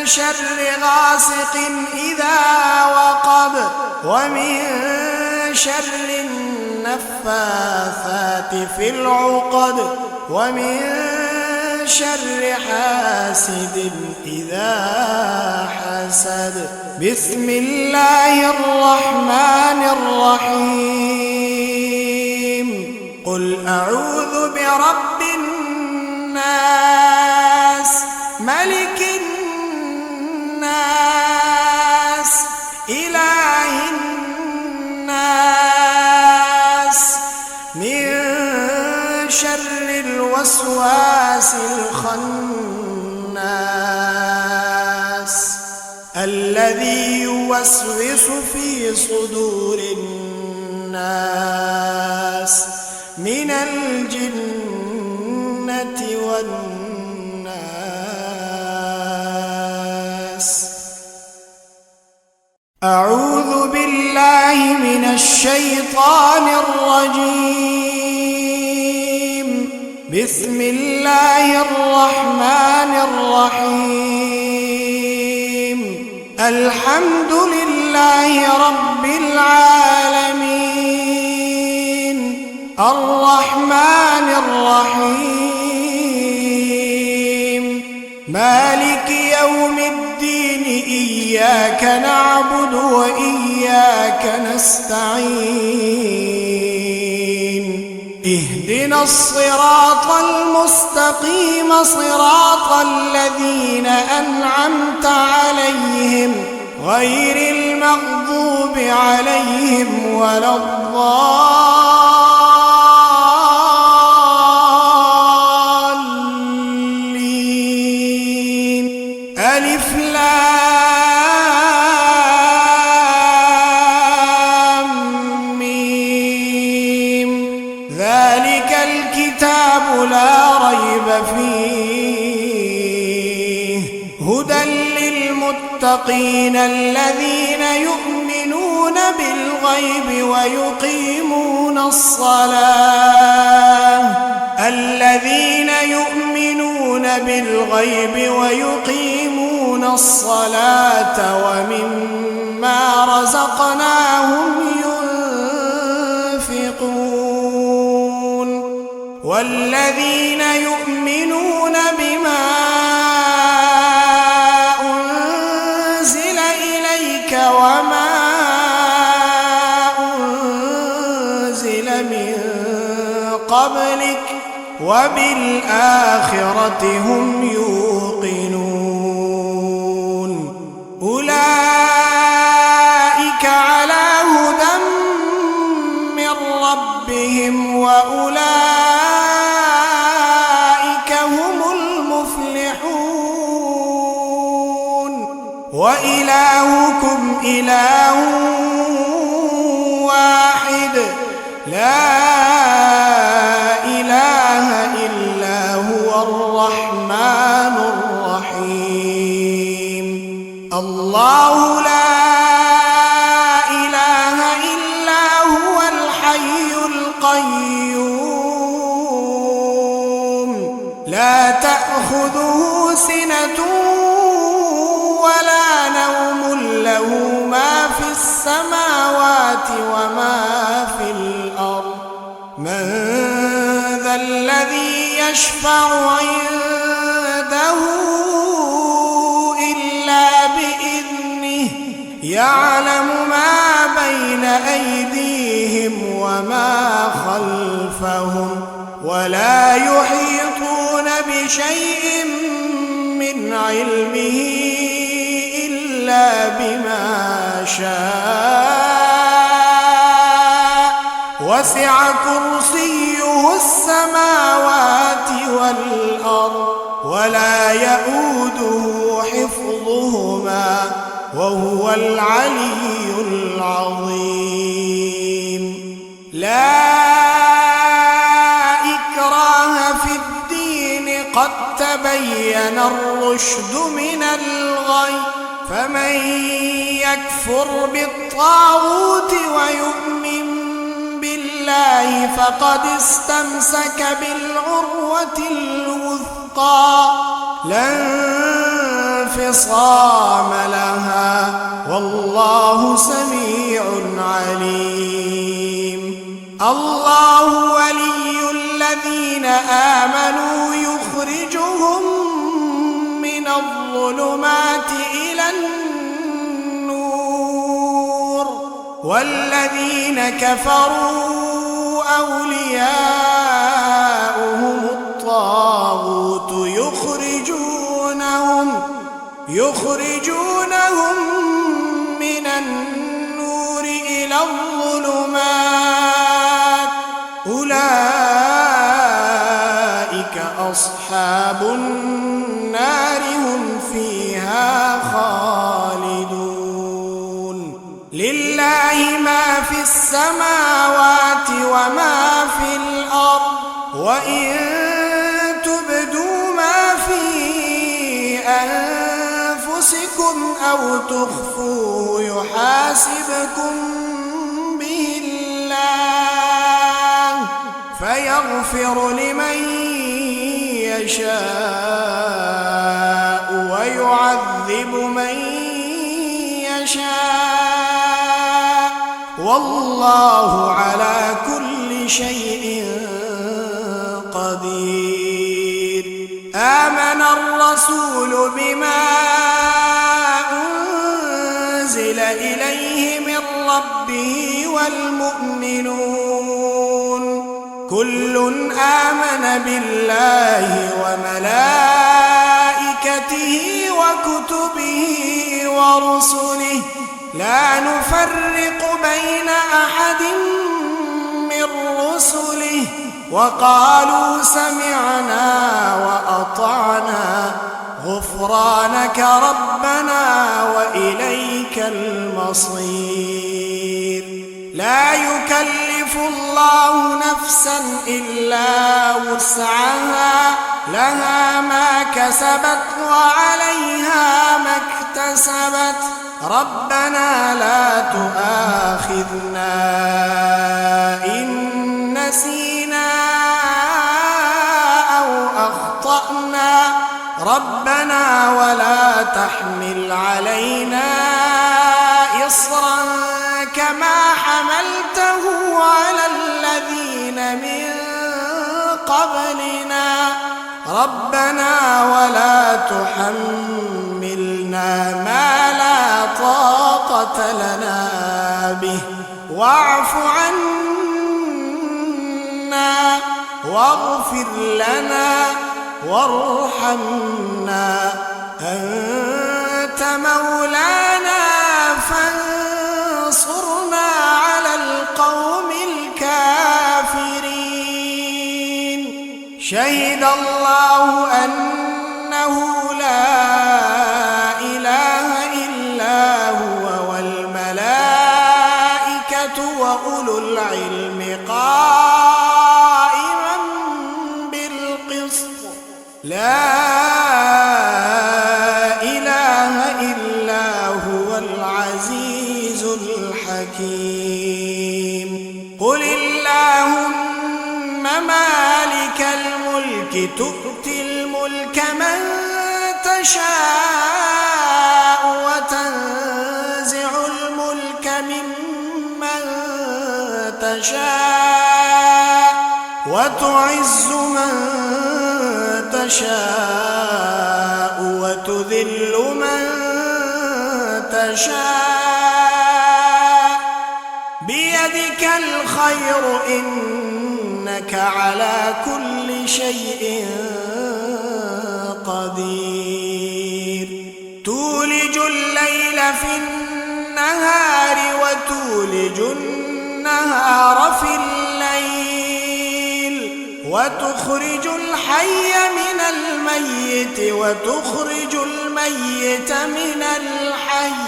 S1: شر غاسق إذا وقب ومن شر النفاثات في العقد ومن شر حاسد إذا حسد بسم الله الرحمن الرحيم قل أعوذ برب الناس ملك الناس إله الناس من شر الوسواس الخناس الذي يوسوس في صدور الناس من الجنة والناس أعوذ بالله من الشيطان الرجيم بسم الله الرحمن الرحيم الحمد لله رب العالمين الرحمن الرحيم مالك يوم الدين إياك نعبد وإياك نستعين اهدنا الصراط المستقيم صراط الذين أنعمت عليهم غير المغضوب عليهم ولا الضالين ألف لام ميم ذلك الكتاب لا ريب فيه هدى للمتقين الذين يؤمنون بالغيب ويقيمون الصلاة الذين يؤمنون بالغيب ويقيمون الصلاة ومما رزقناهم ينفقون والذين يؤمنون بما أنزل إليك وما وبالآخرة هم يوقنون أولئك على هدى من ربهم وأولئك هم المفلحون وإلهكم إله واحد لا إله إلا هو الرحمن الرحيم الله لا إله إلا هو الحي القيوم لا تأخذه سنة ولا نوم له ما في السماوات وما في الأرض من ذا الذي يشفع عنده إلا بإذنه يعلم ما بين أيديهم وما خلفهم ولا يحيطون بشيء من علمه إلا بما شاء وسع كرسيه السماوات والأرض ولا يؤوده حفظهما وهو العلي العظيم لا إكراه في الدين قد تبين الرشد من الغي فمن يكفر بالطاغوت ويؤمن بالله فقد استمسك بالعروة الوثقى لا انفصام لها والله سميع عليم الله ولي الذين آمنوا يخرجهم من الظلمات إلى النور والذين كفروا أولياؤهم الطاغوت يخرجونهم من النور إلى الظلمات أولئك أصحاب النار هم فيها خالدون لله ما في السماوات وما في الأرض وإن تبدوا ما في أنفسكم أو تخفوه يحاسبكم به الله فيغفر لمن يشاء ويعذب من يشاء والله على كل شيء قدير آمن الرسول بما أنزل إليه من ربه والمؤمنون كل آمن بالله وملائكته وكتبه ورسله لا نفرق بين أحد من رسله وقالوا سمعنا وأطعنا غفرانك ربنا وإليك المصير لا يكلف الله نفسا إلا وسعها لها ما كسبت وعليها ما اكتسبت ربنا لا تؤاخذنا إن نسينا أو أخطأنا ربنا ولا تحمل علينا إصرا كما حملته على الذين من قبلنا ربنا ولا تحملنا ما لا طاقة لنا به واعف عنا واغفر لنا وارحمنا أنت مولانا فانصرنا على القوم الكافرين. شهد الله أنه لا إله إلا هو والملائكة وأولو العلم قائما بالقسط لا إله إلا هو العزيز الحكيم. قل اللهم مالك الملك تؤتي الملك من تشاء وتنزع الملك ممن تشاء وتعز من تشاء وتذل من تشاء بيدك الخير إنك على كل شيء قدير. تولج الليل في النهار وتولج النهار في الليل وتخرج الحي من الميت وتخرج الميت من الحي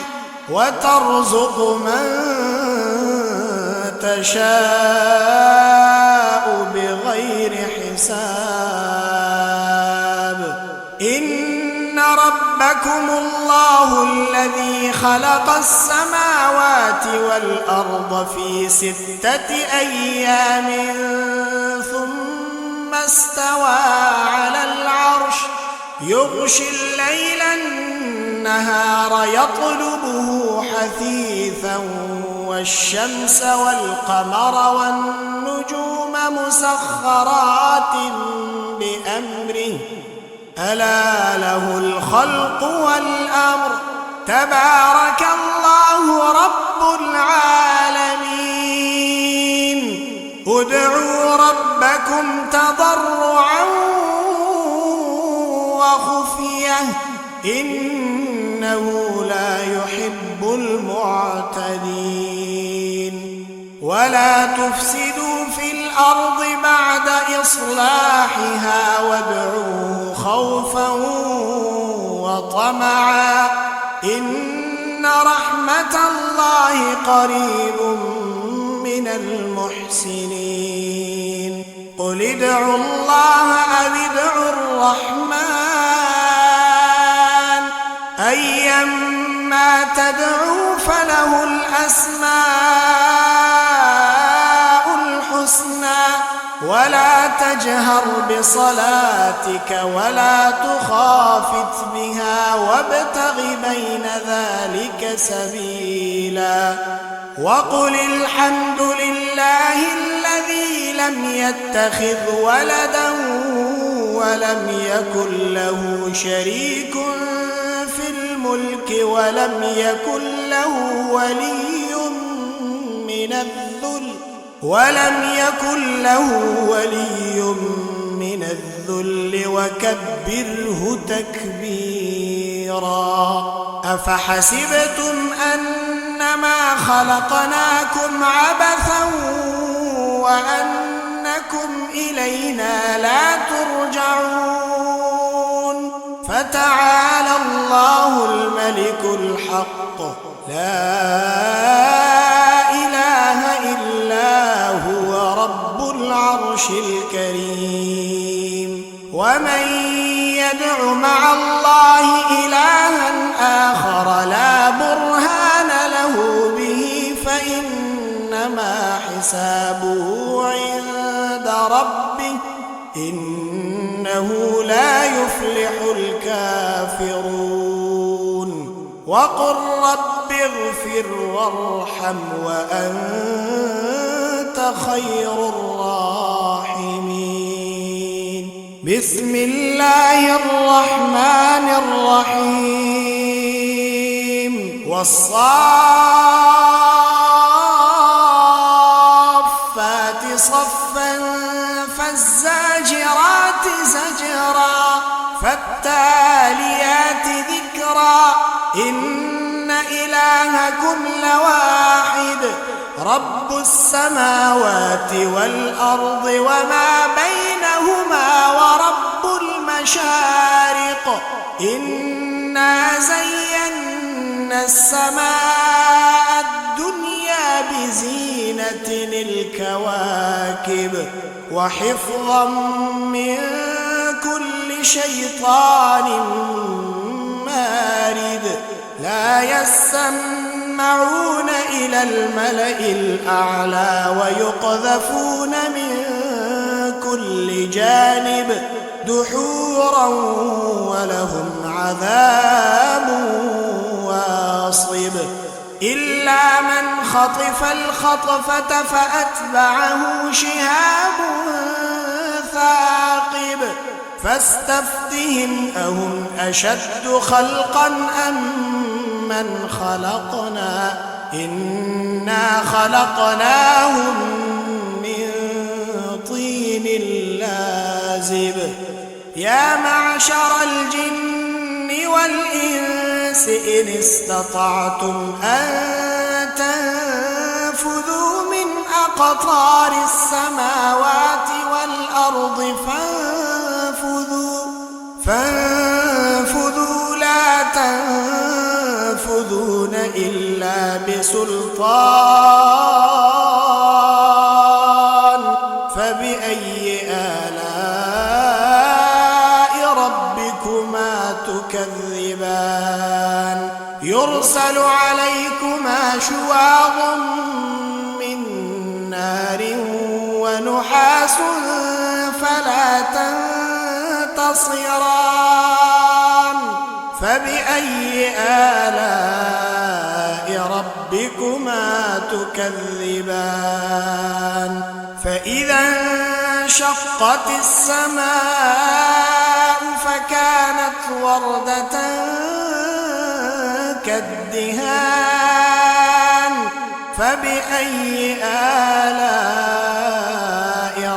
S1: وترزق من تشاء بغير حساب. إن ربكم الله الذي خلق السماوات والأرض في 6 أيام ثم استوى على العرش يغشي الليل النهار يطلبه حثيثا والشمس والقمر والنجوم مسخرات بأمره ألا له الخلق والأمر تبارك الله رب العالمين. ادعوا ربكم تضرعا وخفية إنه لا يحب المعتدين. ولا تفسدوا في الأرض بعد إصلاحها وادعوه خوفا وطمعا إن رحمة الله قريب من المحسنين. قل ادعوا الله أو ادعوا الرحمن أيما تدعوا فله الأسماء الحسنى ولا تجهر بصلاتك ولا تخافت بها وابتغ بين ذلك سبيلا. وقل الحمد لله الذي لم يتخذ ولدا ولم يكن له شريك في الملك ولم يكن له ولي من الذل وكبره تكبيرا. أفحسبتم أنما خلقناكم عبثا وأنكم إلينا لا ترجعون فتعالى الله الملك الحق لا إله إلا هو رب العرش الكريم. ومن يدع مع الله إلها آخر لا برهان له به فإنما حسابه عند ربه إنه لا يفلح الكافرون. وقل رب اغفر وارحم وأنت خير الراحمين. بسم الله الرحمن الرحيم. والصافات صفا فالزاجرات إلهكم لواحد رب السماوات والأرض وما بينهما ورب المشارق إنا زينا السماء الدنيا بزينة الكواكب وحفظا من كل شيطان مارد لا يسمعون إلى الملأ الأعلى ويقذفون من كل جانب دحورا ولهم عذاب واصب إلا من خطف الخطفة فأتبعه شهاب ثاقب فاستفتهم أهم أشد خلقا أم من خلقنا إنا خلقناهم من طين لازب يا معشر الجن والإنس إن استطعتم أن تنفذوا من أقطار السماوات والأرض فانفذوا لا تنفذون إلا بسلطان فبأي آلاء ربكما تكذبان يرسل عليكما شواظ من نار ونحاس فلا تنتصران فبأي آلاء ربكما تكذبان فإذا انشقت السماء فكانت وردة كالدهان فبأي آلاء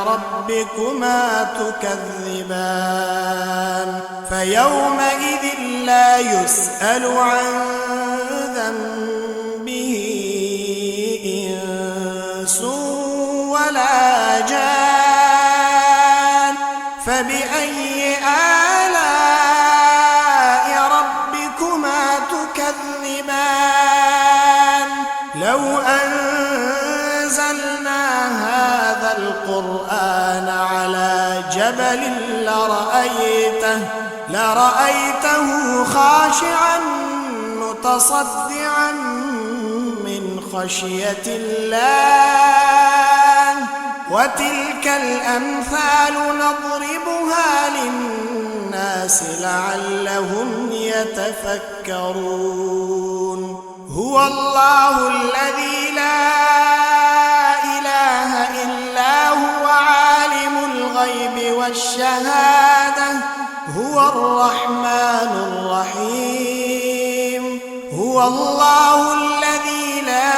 S1: ربكما تكذبان فيومئذ لا يسأل عن ذنبه إنس ولا جان فبأي آلاء ربكما تكذبان لو أنزلنا هذا القرآن على جبل لرأيته خاشعا متصدعا من خشية الله وتلك الأمثال نضربها للناس لعلهم يتفكرون هو الله الذي لا إله إلا هو عالم الغيب والشهادة هو الرحمن الرحيم هو الله الذي لا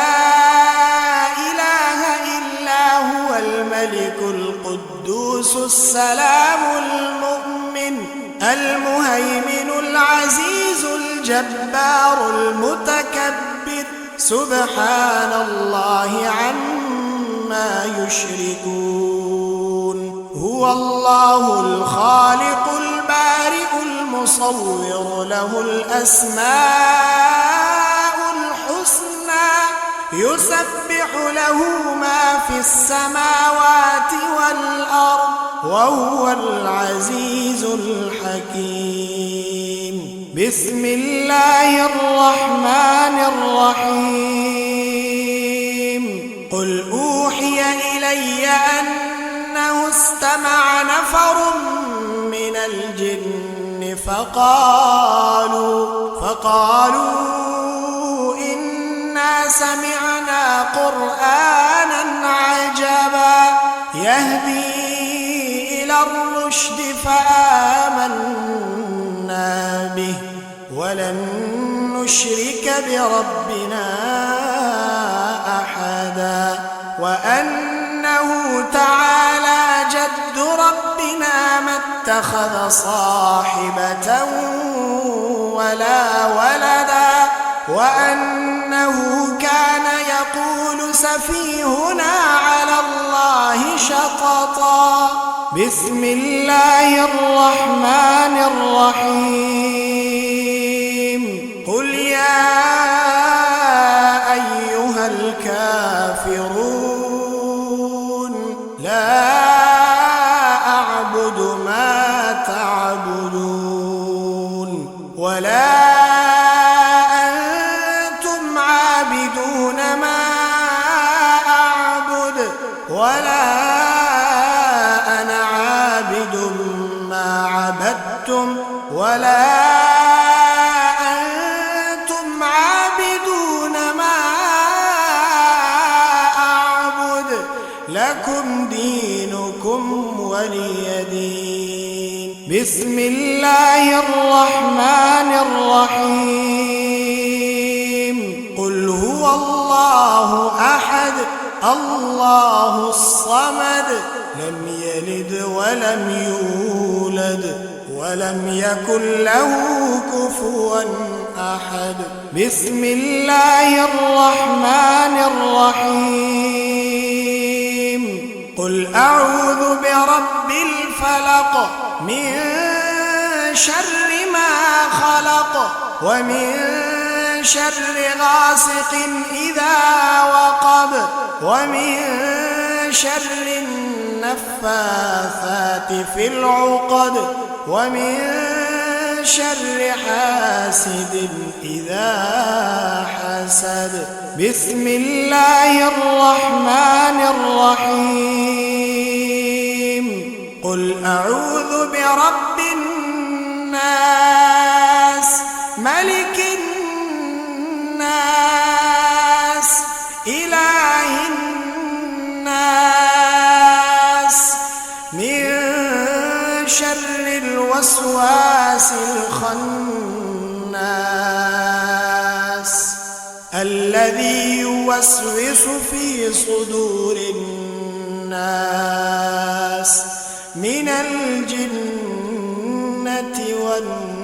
S1: إله إلا هو الملك القدوس السلام المؤمن المهيمن العزيز الجبار المتكبر سبحان الله عما يشركون هو الله الخالق البارئ المصور له الأسماء الحسنى يسبح له ما في السماوات والأرض وهو العزيز الحكيم بسم الله الرحمن الرحيم قل أوحي إلي أنه استمع نفر من الجن فقالوا إنا سمعنا قرآنا عجبا يهدي إلى الرشد فآمنا به ولن نشرك بربنا أحدا وأنه تعالى جد ربنا ما اتخذ صاحبة ولا ولدا وأنه سفيهنا على الله شططا بسم الله الرحمن الرحيم قل يا أيها الكافرون لا أعبد ما تعبدون ولا أنتم عابدون ما أعبد ولا أنا عابد ما عبدتم ولا أنتم عابدون ما أعبد لكم دينكم ولي دين بسم الله الرحمن الرحيم قل هو الله أحد الله الصمد لم يلد ولم يولد ولم يكن له كفوا أحد بسم الله الرحمن الرحيم قل أعوذ برب الفلق من شر ما خلق ومن شر غاسق إذا وقب ومن شر النفاثات في العقد ومن شر حاسد إذا حسد بسم الله الرحمن الرحيم قل أعوذ برب الناس ملك الناس إله الناس من شر الوسواس الخناس الذي يوسوس في صدور الناس من الجنة والناس